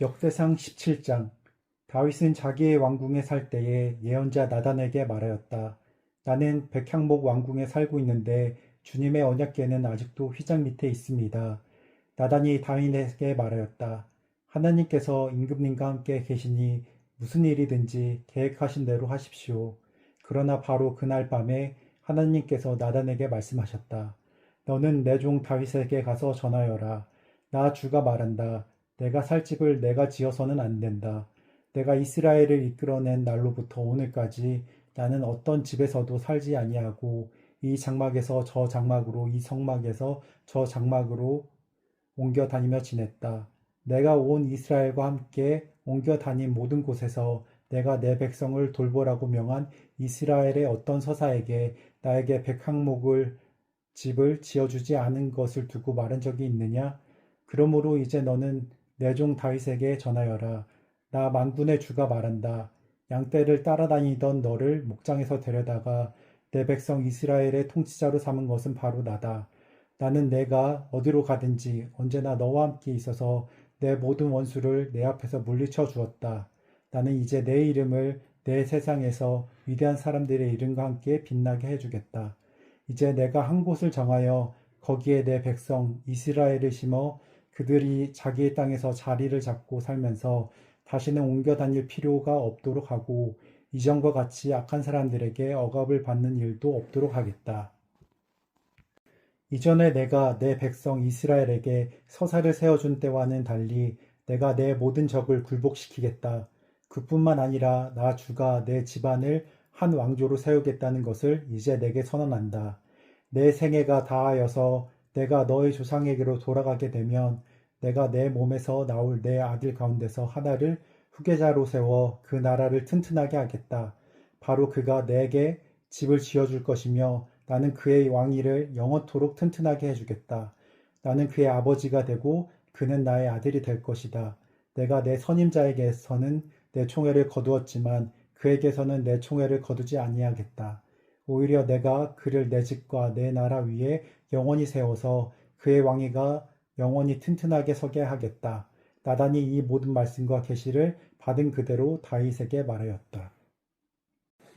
역대상 17장. 다윗은 자기의 왕궁에 살 때에 예언자 나단에게 말하였다. 나는 백향목 왕궁에 살고 있는데 주님의 언약궤는 아직도 휘장 밑에 있습니다. 나단이 다윗에게 말하였다. 하나님께서 임금님과 함께 계시니 무슨 일이든지 계획하신 대로 하십시오. 그러나 바로 그날 밤에 하나님께서 나단에게 말씀하셨다. 너는 내 종 다윗에게 가서 전하여라. 나 주가 말한다. 내가 살 집을 내가 지어서는 안 된다. 내가 이스라엘을 이끌어낸 날로부터 오늘까지 나는 어떤 집에서도 살지 아니하고 이 장막에서 저 장막으로 이 성막에서 저 장막으로 옮겨 다니며 지냈다. 내가 온 이스라엘과 함께 옮겨 다닌 모든 곳에서 내가 내 백성을 돌보라고 명한 이스라엘의 어떤 서사에게 나에게 백항목을 집을 지어주지 않은 것을 두고 말한 적이 있느냐? 그러므로 이제 너는 내 종 다윗에게 전하여라. 나 만군의 주가 말한다. 양떼를 따라다니던 너를 목장에서 데려다가 내 백성 이스라엘의 통치자로 삼은 것은 바로 나다. 나는 내가 어디로 가든지 언제나 너와 함께 있어서 내 모든 원수를 내 앞에서 물리쳐 주었다. 나는 이제 내 이름을 내 세상에서 위대한 사람들의 이름과 함께 빛나게 해주겠다. 이제 내가 한 곳을 정하여 거기에 내 백성 이스라엘을 심어 그들이 자기의 땅에서 자리를 잡고 살면서 다시는 옮겨 다닐 필요가 없도록 하고 이전과 같이 악한 사람들에게 억압을 받는 일도 없도록 하겠다. 이전에 내가 내 백성 이스라엘에게 서사를 세워준 때와는 달리 내가 내 모든 적을 굴복시키겠다. 그뿐만 아니라 나 주가 내 집안을 한 왕조로 세우겠다는 것을 이제 내게 선언한다. 내 생애가 다하여서 내가 너의 조상에게로 돌아가게 되면 내가 내 몸에서 나올 내 아들 가운데서 하나를 후계자로 세워 그 나라를 튼튼하게 하겠다. 바로 그가 내게 집을 지어줄 것이며 나는 그의 왕위를 영원토록 튼튼하게 해주겠다. 나는 그의 아버지가 되고 그는 나의 아들이 될 것이다. 내가 내 선임자에게서는 내 총애를 거두었지만 그에게서는 내 총애를 거두지 아니하겠다. 오히려 내가 그를 내 집과 내 나라 위에 영원히 세워서 그의 왕위가 영원히 튼튼하게 서게 하겠다. 나단이 이 모든 말씀과 계시를 받은 그대로 다윗에게 말하였다.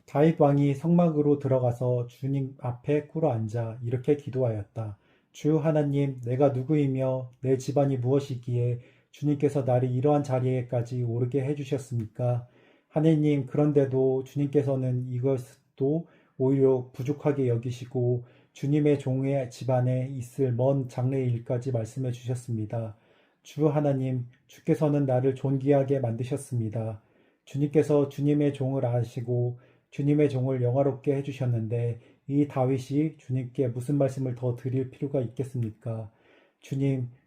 다윗 왕이 성막으로 들어가서 주님 앞에 꿇어 앉아 이렇게 기도하였다. 주 하나님, 내가 누구이며 내 집안이 무엇이기에 주님께서 나를 이러한 자리에까지 오르게 해주셨습니까? 하나님, 그런데도 주님께서는 이것도 오히려 부족하게 여기시고 주님의 종의 집안에 있을 먼 장래의 일까지 말씀해 주셨습니다. 주 하나님, 주께서는 나를 존귀하게 만드셨습니다. 주님께서 주님의 종을 아시고 주님의 종을 영화롭게 해주셨는데 이 다윗이 주님께 무슨 말씀을 더 드릴 필요가 있겠습니까?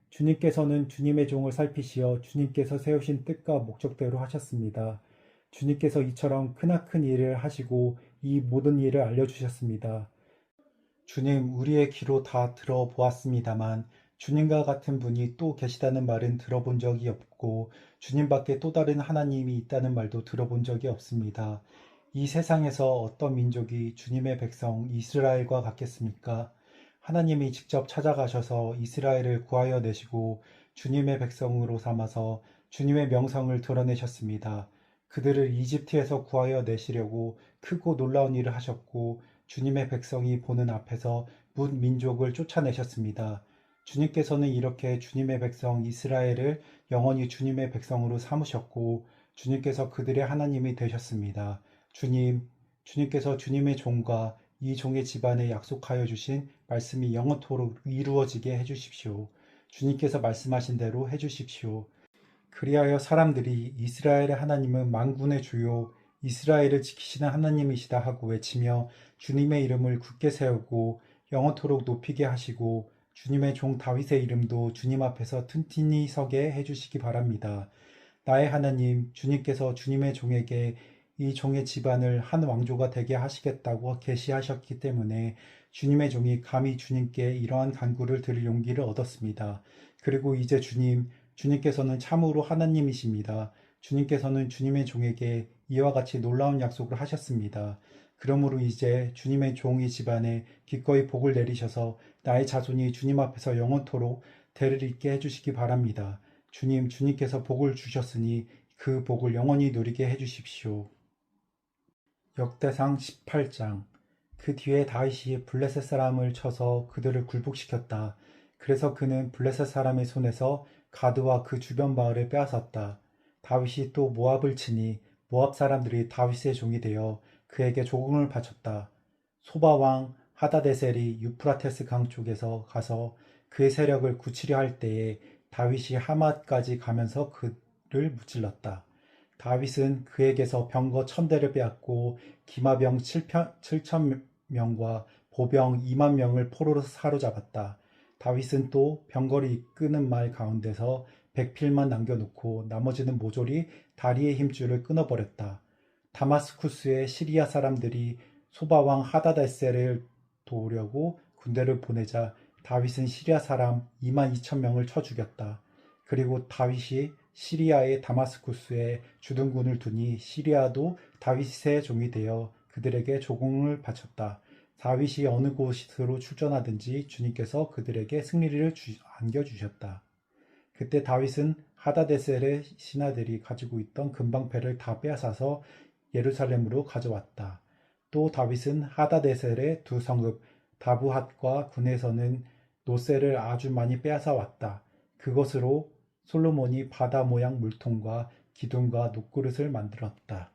주님께서는 주님의 종을 살피시어 주님께서 세우신 뜻과 목적대로 하셨습니다. 주님께서 이처럼 크나큰 일을 하시고 이 모든 일을 알려주셨습니다. 주님, 우리의 귀로 다 들어보았습니다만 주님과 같은 분이 또 계시다는 말은 들어본 적이 없고 주님밖에 또 다른 하나님이 있다는 말도 들어본 적이 없습니다. 이 세상에서 어떤 민족이 주님의 백성 이스라엘과 같겠습니까? 하나님이 직접 찾아가셔서 이스라엘을 구하여 내시고 주님의 백성으로 삼아서 주님의 명성을 드러내셨습니다. 그들을 이집트에서 구하여 내시려고 크고 놀라운 일을 하셨고 주님의 백성이 보는 앞에서 문 민족을 쫓아내셨습니다. 주님께서는 이렇게 주님의 백성 이스라엘을 영원히 주님의 백성으로 삼으셨고 주님께서 그들의 하나님이 되셨습니다. 주님께서 주님의 종과 이 종의 집안에 약속하여 주신 말씀이 영원토록 이루어지게 해주십시오. 주님께서 말씀하신 대로 해주십시오. 그리하여 사람들이 이스라엘의 하나님은 만군의 주요 이스라엘을 지키시는 하나님이시다 하고 외치며 주님의 이름을 굳게 세우고 영원토록 높이게 하시고 주님의 종 다윗의 이름도 주님 앞에서 튼튼히 서게 해주시기 바랍니다. 나의 하나님, 주님께서 주님의 종에게 이 종의 집안을 한 왕조가 되게 하시겠다고 계시하셨기 때문에 주님의 종이 감히 주님께 이러한 간구를 드릴 용기를 얻었습니다. 그리고 이제 주님께서는 참으로 하나님이십니다. 주님께서는 주님의 종에게 이와 같이 놀라운 약속을 하셨습니다. 그러므로 이제 주님의 종의 집안에 기꺼이 복을 내리셔서 나의 자손이 주님 앞에서 영원토록 대를 잇게 해주시기 바랍니다. 주님께서 복을 주셨으니 그 복을 영원히 누리게 해주십시오. 역대상 18장. 그 뒤에 다윗이 블레셋 사람을 쳐서 그들을 굴복시켰다. 그래서 그는 블레셋 사람의 손에서 가드와 그 주변 마을을 빼앗았다. 다윗이 또 모압을 치니 모압 사람들이 다윗의 종이 되어 그에게 조공을 바쳤다. 소바 왕 하다데셀이 유프라테스 강 쪽에서 가서 그의 세력을 굳히려 할 때에 다윗이 하맛까지 가면서 그를 무찔렀다. 다윗은 그에게서 병거 1000대를 빼앗고 기마병 7,000명과 보병 2만 명을 포로로 사로잡았다. 다윗은 또 병거를 이끄는 말 가운데서 백필만 남겨놓고 나머지는 모조리 다리의 힘줄을 끊어버렸다. 다마스쿠스의 시리아 사람들이 소바왕 하다데셀을 도우려고 군대를 보내자 다윗은 시리아 사람 2만 2천 명을 쳐 죽였다. 그리고 다윗이 시리아의 다마스쿠스에 주둔군을 두니 시리아도 다윗의 종이 되어 그들에게 조공을 바쳤다. 다윗이 어느 곳으로 출전하든지 주님께서 그들에게 승리를 안겨주셨다. 그때 다윗은 하다데셀의 신하들이 가지고 있던 금방패를 다 빼앗아서 예루살렘으로 가져왔다. 또 다윗은 하다데셀의 두 성읍 다부핫과 군에서는 노새를 아주 많이 빼앗아 왔다. 그것으로 솔로몬이 바다 모양 물통과 기둥과 녹그릇을 만들었다.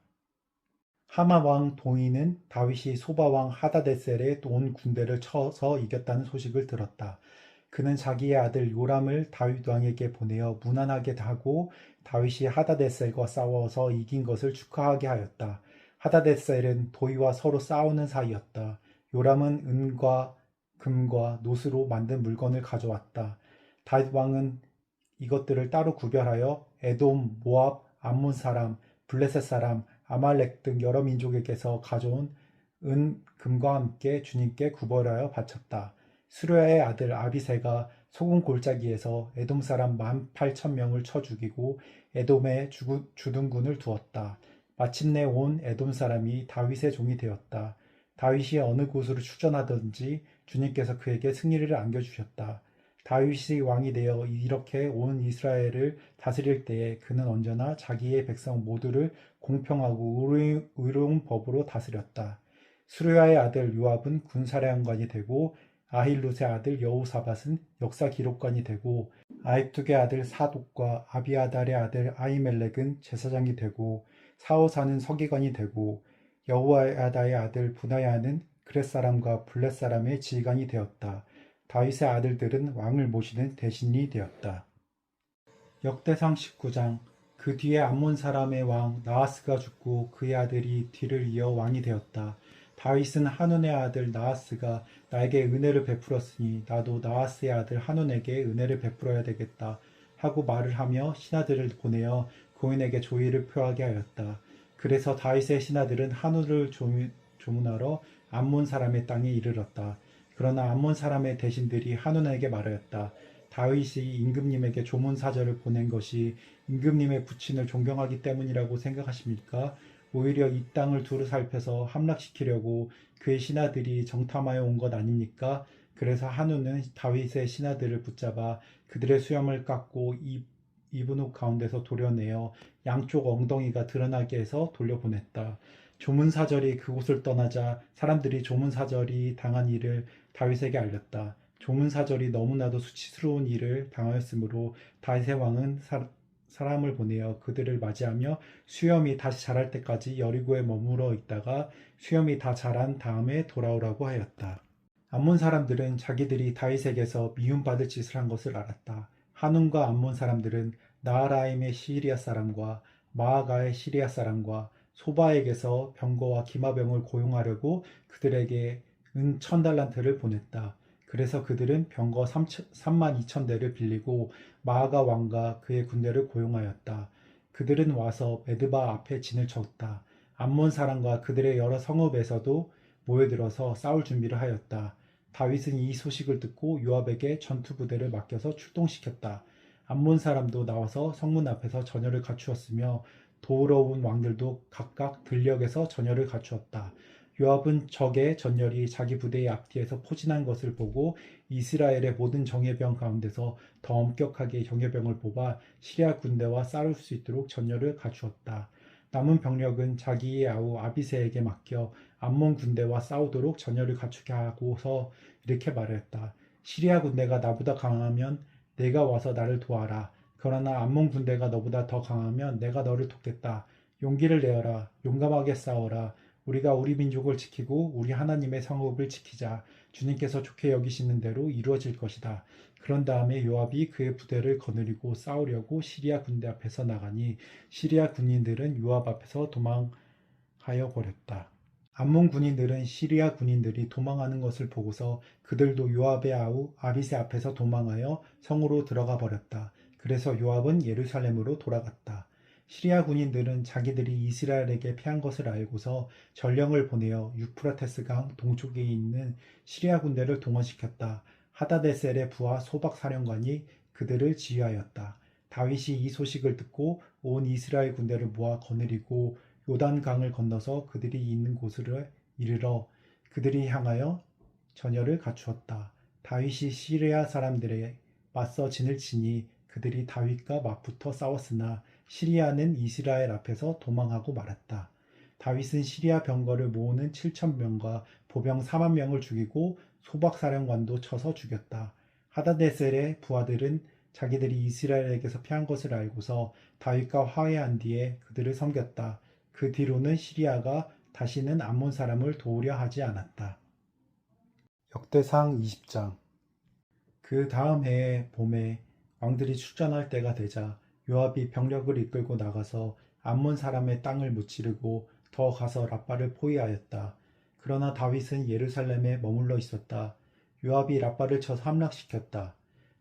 하마 왕 도이는 다윗이 소바 왕 하다데셀의 온 군대를 쳐서 이겼다는 소식을 들었다. 그는 자기의 아들 요람을 다윗 왕에게 보내어 무난하게 하고 다윗이 하다데셀과 싸워서 이긴 것을 축하하게 하였다. 하다데셀은 도이와 서로 싸우는 사이였다. 요람은 은과 금과 노스로 만든 물건을 가져왔다. 다윗 왕은 이것들을 따로 구별하여 에돔, 모압, 암몬 사람, 블레셋 사람, 아말렉 등 여러 민족에게서 가져온 은, 금과 함께 주님께 구별하여 바쳤다. 수르야의 아들 아비새가 소금 골짜기에서 에돔 사람 18,000명을 쳐 죽이고 에돔에 주둔군을 두었다. 마침내 온 에돔 사람이 다윗의 종이 되었다. 다윗이 어느 곳으로 출전하든지 주님께서 그에게 승리를 안겨주셨다. 다윗이 왕이 되어 이렇게 온 이스라엘을 다스릴 때에 그는 언제나 자기의 백성 모두를 공평하고 의로운 법으로 다스렸다. 수르야의 아들 요압은 군사령관이 되고 아힐룻의 아들 여호사밧은 역사 기록관이 되고 아히투의 아들 사독과 아비아달의 아들 아히멜렉은 제사장이 되고 사호사는 서기관이 되고 여호야다의 아들 분하야는 그렛 사람과 블렛 사람의 지휘관이 되었다. 다윗의 아들들은 왕을 모시는 대신이 되었다. 역대상 19장. 그 뒤에 암몬 사람의 왕 나하스가 죽고 그의 아들이 뒤를 이어 왕이 되었다. 다윗은 한운의 아들 나하스가 나에게 은혜를 베풀었으니 나도 나하스의 아들 한운에게 은혜를 베풀어야 되겠다 하고 말을 하며 신하들을 보내어 고인에게 조의를 표하게 하였다. 그래서 다윗의 신하들은 한운을 조문하러 암몬 사람의 땅에 이르렀다. 그러나 암몬 사람의 대신들이 한운에게 말하였다. 다윗이 임금님에게 조문 사절을 보낸 것이 임금님의 부친을 존경하기 때문이라고 생각하십니까? 오히려 이 땅을 두루 살펴서 함락시키려고 그의 신하들이 정탐하여 온 것 아닙니까? 그래서 한운은 다윗의 신하들을 붙잡아 그들의 수염을 깎고 입은 옷 가운데서 도려내어 양쪽 엉덩이가 드러나게 해서 돌려보냈다. 조문사절이 그곳을 떠나자 사람들이 조문사절이 당한 일을 다윗에게 알렸다. 조문사절이 너무나도 수치스러운 일을 당하였으므로 다윗의 왕은 사람을 보내어 그들을 맞이하며 수염이 다시 자랄 때까지 여리고에 머물러 있다가 수염이 다 자란 다음에 돌아오라고 하였다. 암몬 사람들은 자기들이 다윗에게서 미움받을 짓을 한 것을 알았다. 한운과 암몬 사람들은 나하라임의 시리아 사람과 마아가의 시리아 사람과 소바에게서 병거와 기마병을 고용하려고 그들에게 은 1000달란트를 보냈다. 그래서 그들은 병거 3만 2천 대를 빌리고 마아가 왕과 그의 군대를 고용하였다. 그들은 와서 메드바 앞에 진을 쳤다. 암몬 사람과 그들의 여러 성읍에서도 모여들어서 싸울 준비를 하였다. 다윗은 이 소식을 듣고 요압에게 전투 부대를 맡겨서 출동시켰다. 암몬 사람도 나와서 성문 앞에서 전열을 갖추었으며 도우러 온 왕들도 각각 들녘에서 전열을 갖추었다. 요압은 적의 전열이 자기 부대의 앞뒤에서 포진한 것을 보고 이스라엘의 모든 정예병 가운데서 더 엄격하게 정예병을 뽑아 시리아 군대와 싸울 수 있도록 전열을 갖추었다. 남은 병력은 자기의 아우 아비새에게 맡겨 암몬 군대와 싸우도록 전열을 갖추게 하고서 이렇게 말했다. 시리아 군대가 나보다 강하면 내가 와서 나를 도와라. 그러나 암몬 군대가 너보다 더 강하면 내가 너를 돕겠다. 용기를 내어라. 용감하게 싸워라. 우리가 우리 민족을 지키고 우리 하나님의 성읍을 지키자. 주님께서 좋게 여기시는 대로 이루어질 것이다. 그런 다음에 요압이 그의 부대를 거느리고 싸우려고 시리아 군대 앞에서 나가니 시리아 군인들은 요압 앞에서 도망하여 버렸다. 암몬 군인들은 시리아 군인들이 도망하는 것을 보고서 그들도 요압의 아우 아비새 앞에서 도망하여 성으로 들어가 버렸다. 그래서 요압은 예루살렘으로 돌아갔다. 시리아 군인들은 자기들이 이스라엘에게 패한 것을 알고서 전령을 보내어 유프라테스 강 동쪽에 있는 시리아 군대를 동원시켰다. 하다데셀의 부하 소박 사령관이 그들을 지휘하였다. 다윗이 이 소식을 듣고 온 이스라엘 군대를 모아 거느리고 요단강을 건너서 그들이 있는 곳으로 이르러 그들이 향하여 전열을 갖추었다. 다윗이 시리아 사람들에 맞서 진을 치니 그들이 다윗과 맞붙어 싸웠으나 시리아는 이스라엘 앞에서 도망하고 말았다. 다윗은 시리아 병거를 모으는 7,000명과 보병 4만 명을 죽이고 소박사령관도 쳐서 죽였다. 하다데셀의 부하들은 자기들이 이스라엘에게서 패한 것을 알고서 다윗과 화해한 뒤에 그들을 섬겼다. 그 뒤로는 시리아가 다시는 암몬 사람을 도우려 하지 않았다. 역대상 20장. 그 다음 해의 봄에 왕들이 출전할 때가 되자 요압이 병력을 이끌고 나가서 암몬 사람의 땅을 무찌르고 더 가서 라빠를 포위하였다. 그러나 다윗은 예루살렘에 머물러 있었다. 요압이 라빠를 쳐서 함락시켰다.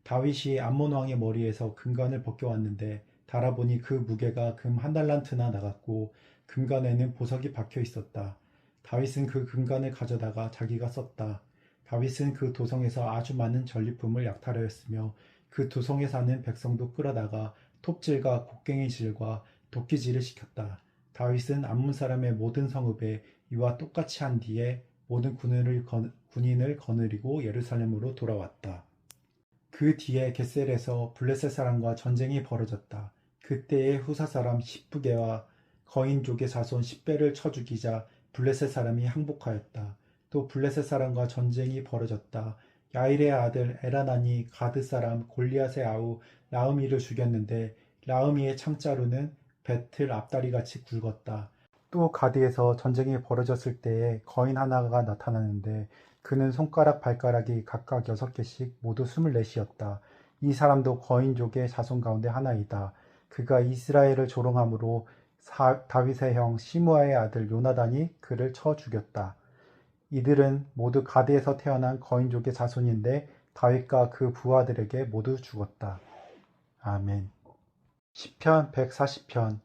다윗이 암몬 왕의 머리에서 금관을 벗겨왔는데 달아보니 그 무게가 금 1달란트나 나갔고 금관에는 보석이 박혀 있었다. 다윗은 그 금관을 가져다가 자기가 썼다. 다윗은 그 도성에서 아주 많은 전리품을 약탈하였으며 그 도성에 사는 백성도 끌어다가 톱질과 곡괭이질과 도끼질을 시켰다. 다윗은 암몬 사람의 모든 성읍에 이와 똑같이 한 뒤에 모든 군인을 거느리고 예루살렘으로 돌아왔다. 그 뒤에 겟셀에서 블레셋 사람과 전쟁이 벌어졌다. 그때에 후사 사람 10부개와 거인족의 자손 10배를 쳐 죽이자 블레셋 사람이 항복하였다. 또 블레셋 사람과 전쟁이 벌어졌다. 야일의 아들 에라난이 가드 사람 골리앗의 아우 라흐미를 죽였는데 라흐미의 창자루는 배틀 앞다리같이 굵었다. 또 가드에서 전쟁이 벌어졌을 때에 거인 하나가 나타나는데 그는 손가락 발가락이 각각 6개씩 모두 24이었다. 이 사람도 거인족의 자손 가운데 하나이다. 그가 이스라엘을 조롱함으로 다윗의 형 시므아의 아들 요나단이 그를 쳐 죽였다. 이들은 모두 가드에서 태어난 거인족의 자손인데 다윗과 그 부하들에게 모두 죽었다. 아멘. 시편 140편.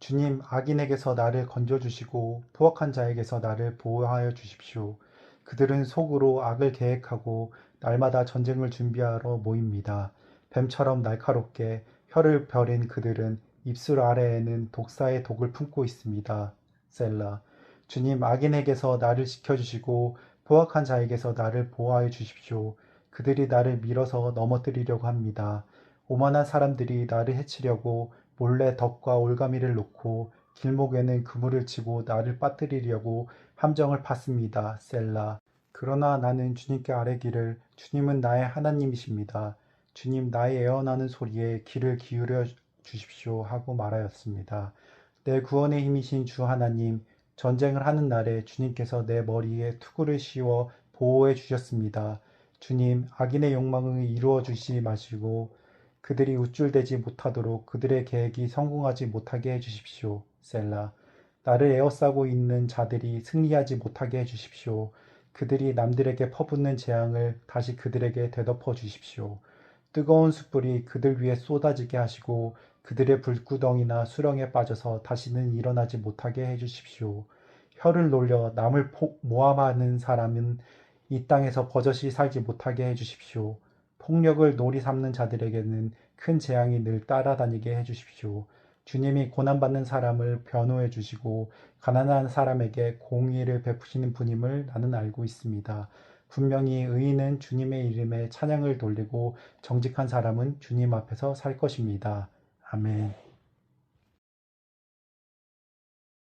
주님, 악인에게서 나를 건져주시고 포악한 자에게서 나를 보호하여 주십시오. 그들은 속으로 악을 계획하고 날마다 전쟁을 준비하러 모입니다. 뱀처럼 날카롭게 혀를 벼린 그들은 입술 아래에는 독사의 독을 품고 있습니다. 셀라. 주님, 악인에게서 나를 지켜주시고 포악한 자에게서 나를 보호하여 주십시오. 그들이 나를 밀어서 넘어뜨리려고 합니다. 오만한 사람들이 나를 해치려고 몰래 덕과 올가미를 놓고 길목에는 그물을 치고 나를 빠뜨리려고 함정을 팠습니다. 셀라. 그러나 나는 주님께 아뢰기를 주님은 나의 하나님이십니다. 주님 나의 애원하는 소리에 귀를 기울여 주십시오 하고 말하였습니다. 내 구원의 힘이신 주 하나님, 전쟁을 하는 날에 주님께서 내 머리에 투구를 씌워 보호해 주셨습니다. 주님, 악인의 욕망을 이루어 주시지 마시고 그들이 우쭐대지 못하도록 그들의 계획이 성공하지 못하게 해주십시오. 셀라. 나를 에워싸고 있는 자들이 승리하지 못하게 해주십시오. 그들이 남들에게 퍼붓는 재앙을 다시 그들에게 되덮어 주십시오. 뜨거운 숯불이 그들 위에 쏟아지게 하시고 그들의 불구덩이나 수렁에 빠져서 다시는 일어나지 못하게 해주십시오. 혀를 놀려 남을 모함하는 사람은 이 땅에서 버젓이 살지 못하게 해주십시오. 폭력을 놀이 삼는 자들에게는 큰 재앙이 늘 따라다니게 해주십시오. 주님이 고난받는 사람을 변호해 주시고 가난한 사람에게 공의를 베푸시는 분임을 나는 알고 있습니다. 분명히 의인은 주님의 이름에 찬양을 돌리고 정직한 사람은 주님 앞에서 살 것입니다. 아멘.